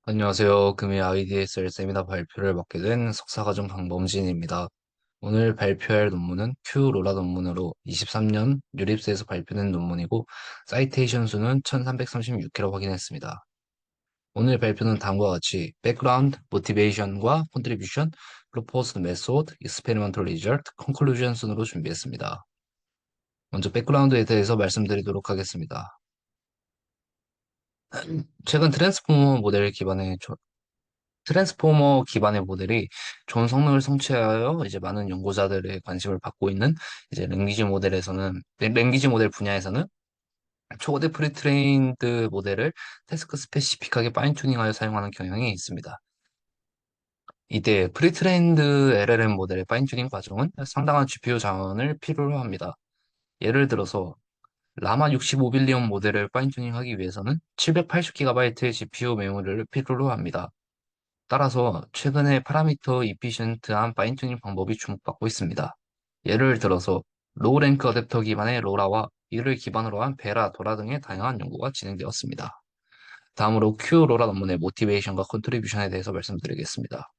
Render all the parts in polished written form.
안녕하세요. 금일 IDSL 세미나 발표를 맡게 된 석사과정 강범진입니다. 오늘 발표할 논문은 큐로라 논문으로 23년 유립스에서 발표된 논문이고, 사이테이션 수는 1336회로 확인했습니다. 오늘 발표는 다음과 같이 백그라운드, 모티베이션과 컨트리뷰션, 프로포스드 메소드, 익스페리먼털 리절트, 컨클루전 순으로 준비했습니다. 먼저 백그라운드에 대해서 말씀드리도록 하겠습니다. 최근 트랜스포머 기반의 모델이 좋은 성능을 성취하여 이제 많은 연구자들의 관심을 받고 있는 이제 랭귀지 모델 분야에서는 초거대 프리트레인드 모델을 태스크 스페시픽하게 파인 튜닝하여 사용하는 경향이 있습니다. 이때 프리트레인드 LLM 모델의 파인 튜닝 과정은 상당한 GPU 자원을 필요로 합니다. 예를 들어서 라마 65빌리언 모델을 파인 튜닝하기 위해서는 780GB의 GPU 메모리를 필요로 합니다. 따라서 최근에 파라미터 이피션트한 파인튜닝 방법이 주목받고 있습니다. 예를 들어서 로우 랭크 어댑터 기반의 로라와 이를 기반으로 한 베라, 도라 등의 다양한 연구가 진행되었습니다. 다음으로 Q 로라 논문의 모티베이션과 컨트리뷰션에 대해서 말씀드리겠습니다.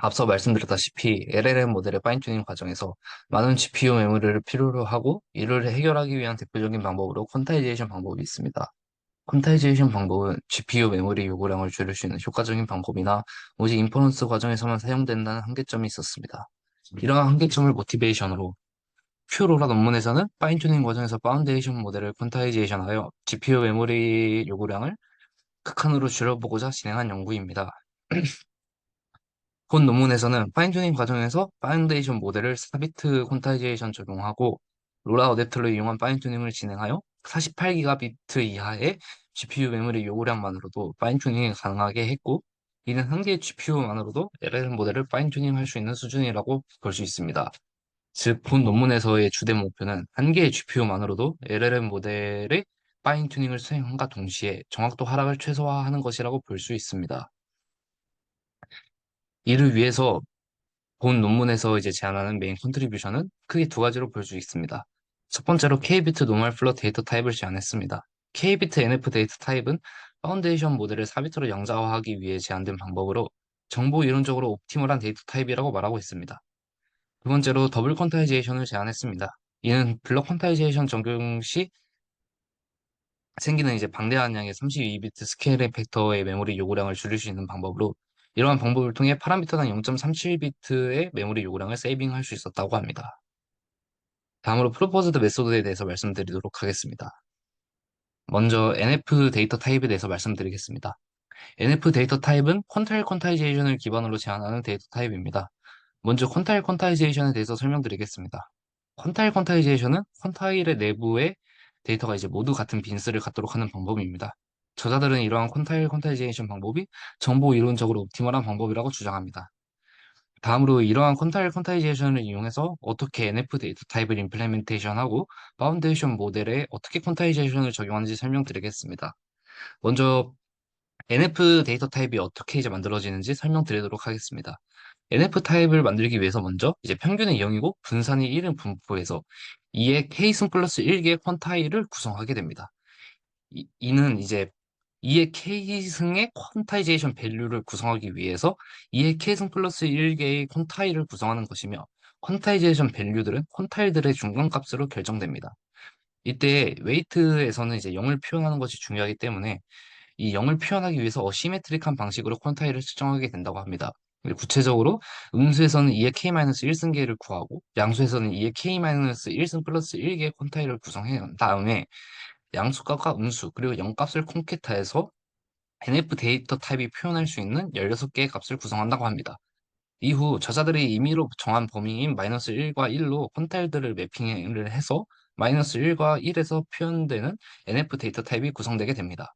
앞서 말씀드렸다시피 LLM 모델의 파인튜닝 과정에서 많은 GPU 메모리를 필요로 하고 이를 해결하기 위한 대표적인 방법으로 퀀타이제이션 방법이 있습니다. 퀀타이제이션 방법은 GPU 메모리 요구량을 줄일 수 있는 효과적인 방법이나 오직 인퍼런스 과정에서만 사용된다는 한계점이 있었습니다. 이러한 한계점을 모티베이션으로 큐로라 논문에서는 파인튜닝 과정에서 파운데이션 모델을 퀀타이제이션하여 GPU 메모리 요구량을 극한으로 줄여보고자 진행한 연구입니다. 본 논문에서는 파인튜닝 과정에서 파운데이션 모델을 4비트 퀀타이제이션 적용하고 로라 어댑터를 이용한 파인튜닝을 진행하여 48기가비트 이하의 GPU 메모리 요구량만으로도 파인튜닝이 가능하게 했고, 이는 한 개의 GPU만으로도 LLM 모델을 파인튜닝할 수 있는 수준이라고 볼 수 있습니다. 즉, 본 논문에서의 주된 목표는 한 개의 GPU만으로도 LLM 모델의 파인튜닝을 수행함과 동시에 정확도 하락을 최소화하는 것이라고 볼 수 있습니다. 이를 위해서 본 논문에서 이제 제안하는 메인 컨트리뷰션은 크게 두 가지로 볼 수 있습니다. 첫 번째로 K비트 노멀 플롯 데이터 타입을 제안했습니다. K비트 NF 데이터 타입은 파운데이션 모델을 4비트로 영자화하기 위해 제안된 방법으로 정보 이론적으로 옵티멀한 데이터 타입이라고 말하고 있습니다. 두 번째로 더블 퀀타이제이션을 제안했습니다. 이는 블록 퀀타이제이션 적용 시 생기는 이제 방대한 양의 32비트 스케일 팩터의 메모리 요구량을 줄일 수 있는 방법으로, 이러한 방법을 통해 파라미터당 0.37비트의 메모리 요구량을 세이빙할 수 있었다고 합니다. 다음으로 프로포즈드 메소드에 대해서 말씀드리도록 하겠습니다. 먼저 NF 데이터 타입에 대해서 말씀드리겠습니다. NF 데이터 타입은 퀀타일 퀀타이제이션을 기반으로 제한하는 데이터 타입입니다. 먼저 퀀타일 퀀타이제이션에 대해서 설명드리겠습니다. 퀀타일 퀀타이제이션은 퀀타일의 내부에 데이터가 이제 모두 같은 빈스를 갖도록 하는 방법입니다. 저자들은 이러한 퀀타일 퀀타이제이션 방법이 정보 이론적으로 옵티멀한 방법이라고 주장합니다. 다음으로 이러한 퀀타일 퀀타이제이션을 이용해서 어떻게 NF 데이터 타입을 임플레멘테이션하고 파운데이션 모델에 어떻게 퀀타이제이션을 적용하는지 설명드리겠습니다. 먼저 NF 데이터 타입이 어떻게 이제 만들어지는지 설명드리도록 하겠습니다. NF 타입을 만들기 위해서 먼저 이제 평균이 0이고 분산이 1인 분포해서 2의 K승 플러스 1개의 퀀타일을 구성하게 됩니다. 이는 이제 2의 K승의 퀀타이제이션 밸류를 구성하기 위해서 2의 K승 플러스 1개의 퀀타일을 구성하는 것이며, 퀀타이제이션 밸류들은 퀀타일들의 중간값으로 결정됩니다. 이때 웨이트에서는 이제 0을 표현하는 것이 중요하기 때문에 이 0을 표현하기 위해서 어시메트릭한 방식으로 퀀타일을 측정하게 된다고 합니다. 구체적으로 음수에서는 2의 k-1승계를 구하고 양수에서는 2의 k-1승 플러스 1개의 퀀타일을 구성해 온 다음에 양수값과 음수 그리고 0값을 콘캐트해서 NF 데이터 타입이 표현할 수 있는 16개의 값을 구성한다고 합니다. 이후 저자들이 임의로 정한 범위인 마이너스 1과 1로 퀀타일들을 매핑을 해서 마이너스 1과 1에서 표현되는 NF 데이터 타입이 구성되게 됩니다.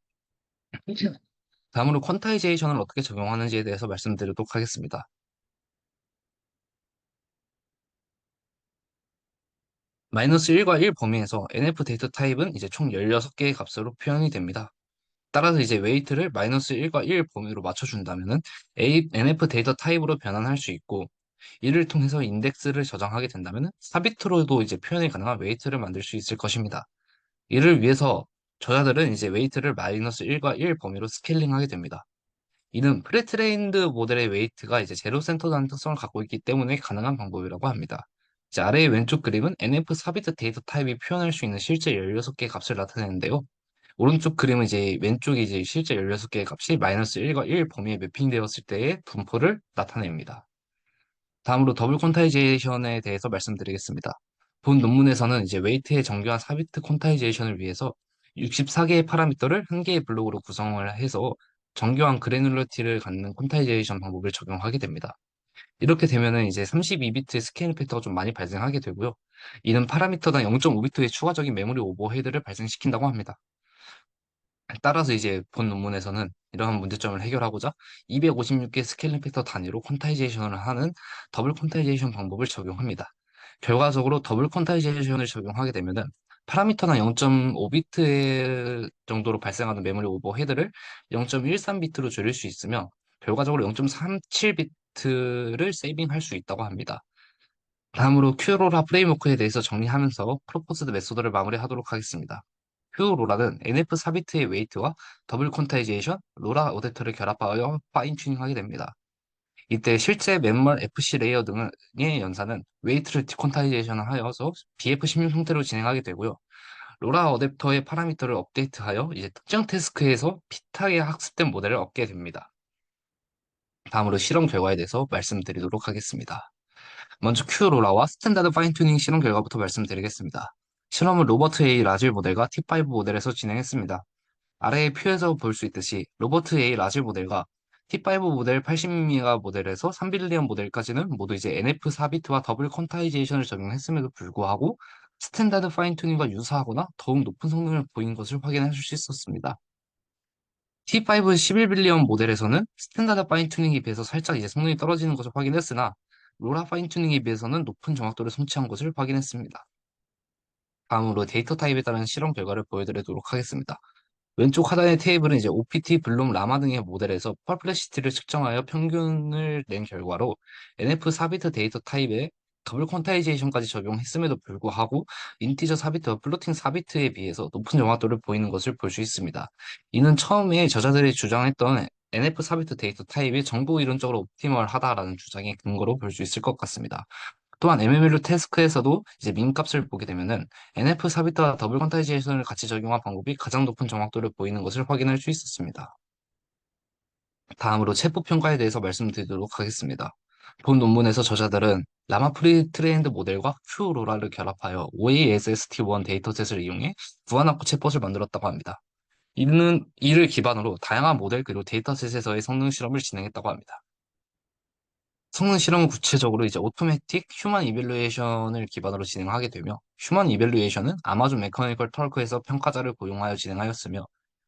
다음으로 퀀타이제이션을 어떻게 적용하는지에 대해서 말씀드리도록 하겠습니다. 마이너스 1과 1 범위에서 NF 데이터 타입은 이제 총 16개의 값으로 표현이 됩니다. 따라서 이제 웨이트를 마이너스 1과 1 범위로 맞춰준다면은 NF 데이터 타입으로 변환할 수 있고, 이를 통해서 인덱스를 저장하게 된다면은 4비트로도 이제 표현이 가능한 웨이트를 만들 수 있을 것입니다. 이를 위해서 저자들은 이제 웨이트를 마이너스 1과 1 범위로 스케일링하게 됩니다. 이는 프레트레인드 모델의 웨이트가 이제 제로 센터라는 특성을 갖고 있기 때문에 가능한 방법이라고 합니다. 이제 아래의 왼쪽 그림은 NF 사비트 데이터 타입이 표현할 수 있는 실제 16개의 값을 나타내는데요. 오른쪽 그림은 이제 왼쪽이 이제 실제 16개의 값이 마이너스 1과 1 범위에 매핑되었을 때의 분포를 나타냅니다. 다음으로 더블 콘타이제이션에 대해서 말씀드리겠습니다. 본 논문에서는 이제 웨이트의 정교한 사비트 콘타이제이션을 위해서 64개의 파라미터를 한 개의 블록으로 구성을 해서 정교한 그래놀러티를 갖는 콘타이제이션 방법을 적용하게 됩니다. 이렇게 되면은 이제 32비트의 스케일 팩터가 좀 많이 발생하게 되고요. 이는 파라미터당 0.5비트의 추가적인 메모리 오버헤드를 발생시킨다고 합니다. 따라서 이제 본 논문에서는 이러한 문제점을 해결하고자 256개 스케일링 팩터 단위로 콘타이제이션을 하는 더블 콘타이제이션 방법을 적용합니다. 결과적으로 더블 콘타이제이션을 적용하게 되면은 파라미터당 0.5비트 정도로 발생하는 메모리 오버헤드를 0.13비트로 줄일 수 있으며 결과적으로 0.37비트를 세이빙할 수 있다고 합니다. 다음으로 큐로라 프레임워크에 대해서 정리하면서 프로포즈드 메소드를 마무리하도록 하겠습니다. 큐로라는 NF 사비트의 웨이트와 더블 콘타이제이션, 로라 어댑터를 결합하여 파인 튜닝하게 됩니다. 이때 실제 맨멀 FC 레이어 등의 연산은 웨이트를 디콘타이제이션을 하여서 BF16 형태로 진행하게 되고요. 로라 어댑터의 파라미터를 업데이트하여 이제 특정 태스크에서 핏하게 학습된 모델을 얻게 됩니다. 다음으로 실험 결과에 대해서 말씀드리도록 하겠습니다. 먼저 큐로라와 스탠다드 파인튜닝 실험 결과부터 말씀드리겠습니다. 실험은 로버트 A 라질 모델과 T5 모델에서 진행했습니다. 아래의 표에서 볼 수 있듯이 로버트 A 라질 모델과 T5 모델 80mm 모델에서 3빌리언 모델까지는 모두 이제 NF 4비트와 더블 퀀타이제이션을 적용했음에도 불구하고 스탠다드 파인튜닝과 유사하거나 더욱 높은 성능을 보인 것을 확인하실 수 있었습니다. T5 11빌리언 모델에서는 스탠다드 파인튜닝에 비해서 살짝 이제 성능이 떨어지는 것을 확인했으나 로라 파인튜닝에 비해서는 높은 정확도를 성취한 것을 확인했습니다. 다음으로 데이터 타입에 따른 실험 결과를 보여드리도록 하겠습니다. 왼쪽 하단의 테이블은 이제 OPT, 블룸, 라마 등의 모델에서 퍼플렉시티를 측정하여 평균을 낸 결과로 NF 4비트 데이터 타입에 더블 퀀타이제이션까지 적용했음에도 불구하고 인티저 4비트와 플로팅 4비트에 비해서 높은 정확도를 보이는 것을 볼 수 있습니다. 이는 처음에 저자들이 주장했던 NF 4비트 데이터 타입이 정보 이론적으로 옵티멀하다라는 주장의 근거로 볼 수 있을 것 같습니다. 또한 MMLU 태스크에서도 이제 민값을 보게 되면은 NF 삽입과 더블 퀀타이제이션을 같이 적용한 방법이 가장 높은 정확도를 보이는 것을 확인할 수 있었습니다. 다음으로 체포 평가에 대해서 말씀드리도록 하겠습니다. 본 논문에서 저자들은 라마 프리 트레인드 모델과 큐로라를 결합하여 OASST1 데이터셋을 이용해 무한학구 챗봇을 만들었다고 합니다. 이를 기반으로 다양한 모델 그리고 데이터셋에서의 성능 실험을 진행했다고 합니다. 성능 실험은 구체적으로 이제 오토매틱 휴먼 이벨루에이션을 기반으로 진행하게 되며 휴먼 이벨루에이션은 아마존 메커니컬 털크에서 평가자를 고용하여 진행하였으며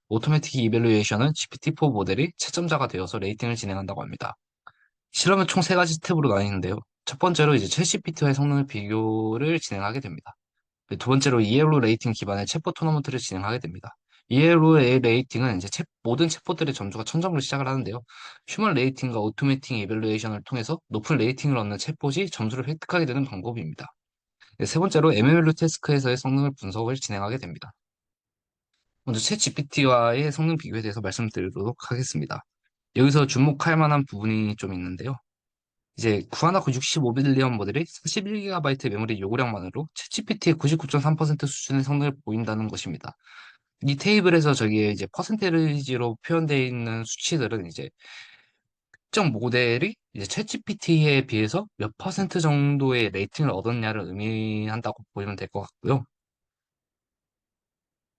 오토매틱 이벨루에이션은 GPT-4 모델이 채점자가 되어서 레이팅을 진행한다고 합니다. 실험은 총 세 가지 스텝으로 나뉘는데요. 첫 번째로 이제 챗GPT와의 성능을 비교를 진행하게 됩니다. 두 번째로 이엘로 레이팅 기반의 챗봇 토너먼트를 진행하게 됩니다. 이엘로의 레이팅은 이제 모든 챗봇들의 점수가 1000점으로 시작을 하는데요. 휴먼 레이팅과 오토매팅 이벨루에이션을 통해서 높은 레이팅을 얻는 챗봇이 점수를 획득하게 되는 방법입니다. 네, 세 번째로 MMLU 태스크에서의 성능을 분석을 진행하게 됩니다. 먼저 챗GPT와의 성능 비교에 대해서 말씀드리도록 하겠습니다. 여기서 주목할 만한 부분이 좀 있는데요. 이제 구하나코 65빌리언 모델이 41GB 메모리 요구량만으로 챗GPT의 99.3% 수준의 성능을 보인다는 것입니다. 이 테이블에서 저기에 이제 퍼센테이지로 표현되어 있는 수치들은 이제 특정 모델이 이제 챗GPT에 비해서 몇 퍼센트 정도의 레이팅을 얻었냐를 의미한다고 보시면 될 것 같고요.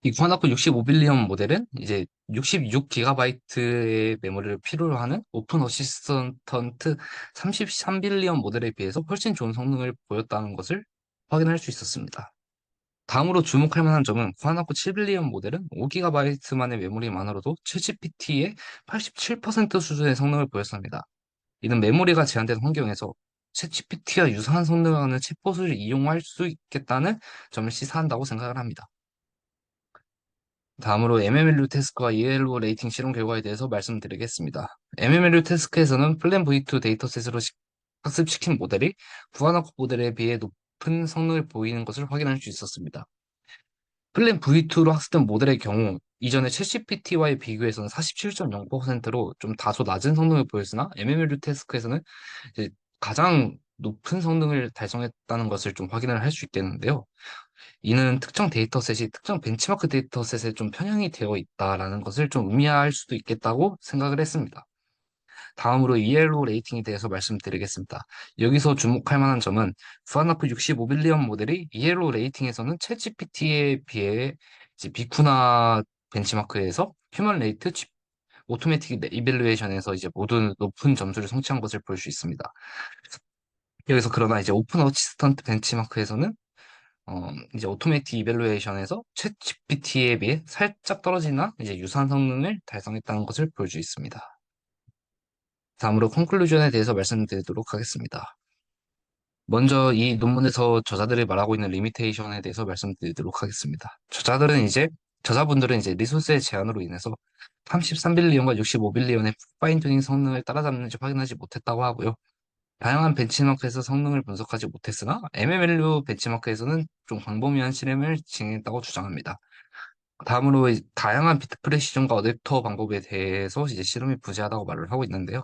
이 구하나코 65빌리언 모델은 이제 66GB의 메모리를 필요로 하는 오픈 어시스턴트 33빌리언 모델에 비해서 훨씬 좋은 성능을 보였다는 것을 확인할 수 있었습니다. 다음으로 주목할 만한 점은 구하나코 7빌리언 모델은 5GB만의 메모리만으로도 챗GPT의 87% 수준의 성능을 보였습니다. 이는 메모리가 제한된 환경에서 챗GPT와 유사한 성능을 하는 챗봇을 이용할 수 있겠다는 점을 시사한다고 생각을 합니다. 다음으로 MMLU 태스크와 ELO 레이팅 실험 결과에 대해서 말씀드리겠습니다. MMLU 태스크에서는 플랜 V2 데이터셋으로 학습시킨 모델이 구하나코 모델에 비해 높은 성능을 보이는 것을 확인할 수 있었습니다. 플랜 V2로 학습된 모델의 경우 이전의 챗GPT와의 비교에서는 47.0%로 좀 다소 낮은 성능을 보였으나 MMLU 태스크에서는 이제 가장 높은 성능을 달성했다는 것을 좀 확인을 할 수 있겠는데요. 이는 특정 데이터셋이 특정 벤치마크 데이터셋에 좀 편향이 되어 있다라는 것을 좀 의미할 수도 있겠다고 생각을 했습니다. 다음으로 ELO 레이팅에 대해서 말씀드리겠습니다. 여기서 주목할 만한 점은 프아나프 65빌리언 모델이 ELO 레이팅에서는 챗GPT에 비해 이제 비쿠나 벤치마크에서 휴먼 레이트 오토매틱 이벨루에이션에서 이제 모두 높은 점수를 성취한 것을 볼 수 있습니다. 여기서 그러나 이제 오픈 어시스턴트 벤치마크에서는 이제 오토매틱 이벨루에이션에서 챗 GPT에 비해 살짝 떨어지나 이제 유사한 성능을 달성했다는 것을 볼 수 있습니다. 다음으로 컨클루전에 대해서 말씀드리도록 하겠습니다. 먼저 이 논문에서 저자들이 말하고 있는 리미테이션에 대해서 말씀드리도록 하겠습니다. 저자분들은 이제 리소스의 제한으로 인해서 33빌리언과 65빌리언의 파인 튜닝 성능을 따라잡는지 확인하지 못했다고 하고요. 다양한 벤치마크에서 성능을 분석하지 못했으나 MMLU 벤치마크에서는 좀 광범위한 실험을 진행했다고 주장합니다. 다음으로 다양한 비트 프레시전과 어댑터 방법에 대해서 이제 실험이 부재하다고 말을 하고 있는데요.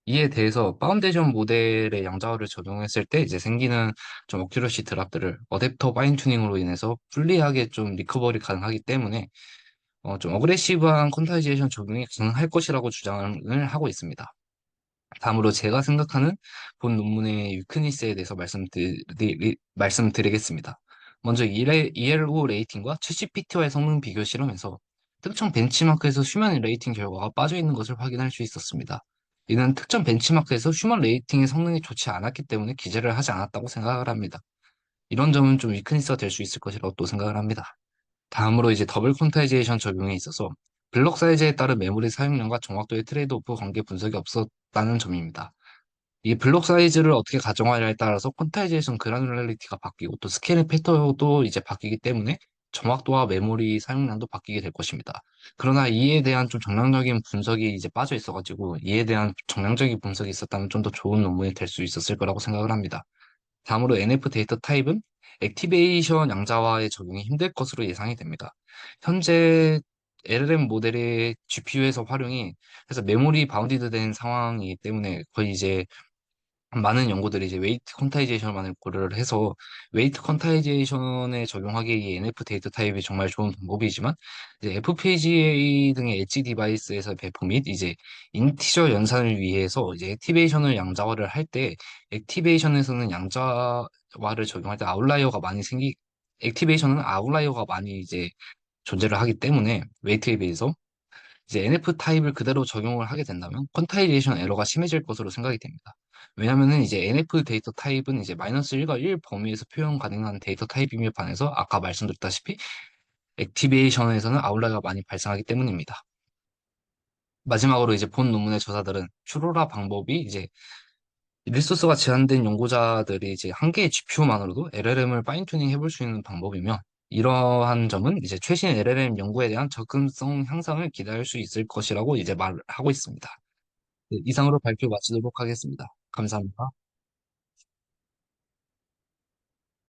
이에 대해서 파운데이션 모델의 양자화를 적용했을 때 이제 생기는 좀 어큐러시 드랍들을 어댑터 파인 튜닝으로 인해서 불리하게 좀 리커버리 가능하기 때문에 좀 어그레시브한 퀀타이제이션 적용이 가능할 것이라고 주장을 하고 있습니다. 다음으로 제가 생각하는 본 논문의 유크니스에 대해서 말씀드리겠습니다. 먼저 ELO 레이팅과 챗GPT와의 성능 비교 실험에서 특정 벤치마크에서 휴먼 레이팅 결과가 빠져 있는 것을 확인할 수 있었습니다. 이는 특정 벤치마크에서 휴먼 레이팅의 성능이 좋지 않았기 때문에 기재를 하지 않았다고 생각을 합니다. 이런 점은 좀 위크니스가 될 수 있을 것이라고 또 생각을 합니다. 다음으로 이제 더블 퀀타이제이션 적용에 있어서 블록 사이즈에 따른 메모리 사용량과 정확도의 트레이드오프 관계 분석이 없었다는 점입니다. 이 블록 사이즈를 어떻게 가정하냐에 따라서 퀀타이제이션 그라뉴랄리티가 바뀌고 또 스케일링 패턴도 이제 바뀌기 때문에 정확도와 메모리 사용량도 바뀌게 될 것입니다. 그러나 이에 대한 좀 정량적인 분석이 이제 빠져 있어가지고 이에 대한 정량적인 분석이 있었다면 좀 더 좋은 논문이 될 수 있었을 거라고 생각을 합니다. 다음으로 NF 데이터 타입은 액티베이션 양자화의 적용이 힘들 것으로 예상이 됩니다. 현재 LLM 모델의 GPU에서 활용이 그래서 메모리 바운디드 된 상황이기 때문에 거의 이제 많은 연구들이 이제 웨이트 퀀타이제이션만을 고려를 해서 웨이트 퀀타이제이션에 적용하기에 이 NF 데이터 타입이 정말 좋은 방법이지만 이제 FPGA 등의 엣지 디바이스에서 배포 및 이제 인티저 연산을 위해서 이제 액티베이션을 양자화를 할 때 액티베이션에서는 양자화를 적용할 때 액티베이션은 아웃라이어가 많이 이제 존재를 하기 때문에 웨이트에 비해서 이제 NF 타입을 그대로 적용을 하게 된다면 퀀타이제이션 에러가 심해질 것으로 생각이 됩니다. 왜냐면은 이제 NF 데이터 타입은 이제 마이너스 1과 1 범위에서 표현 가능한 데이터 타입임에 반해서 아까 말씀드렸다시피 액티베이션에서는 아웃라이어가 많이 발생하기 때문입니다. 마지막으로 이제 본 논문의 저자들은 큐로라 방법이 이제 리소스가 제한된 연구자들이 이제 한 개의 GPU만으로도 LLM을 파인 튜닝 해볼 수 있는 방법이며 이러한 점은 이제 최신 LLM 연구에 대한 접근성 향상을 기대할 수 있을 것이라고 이제 말을 하고 있습니다. 네, 이상으로 발표 마치도록 하겠습니다. 감사합니다.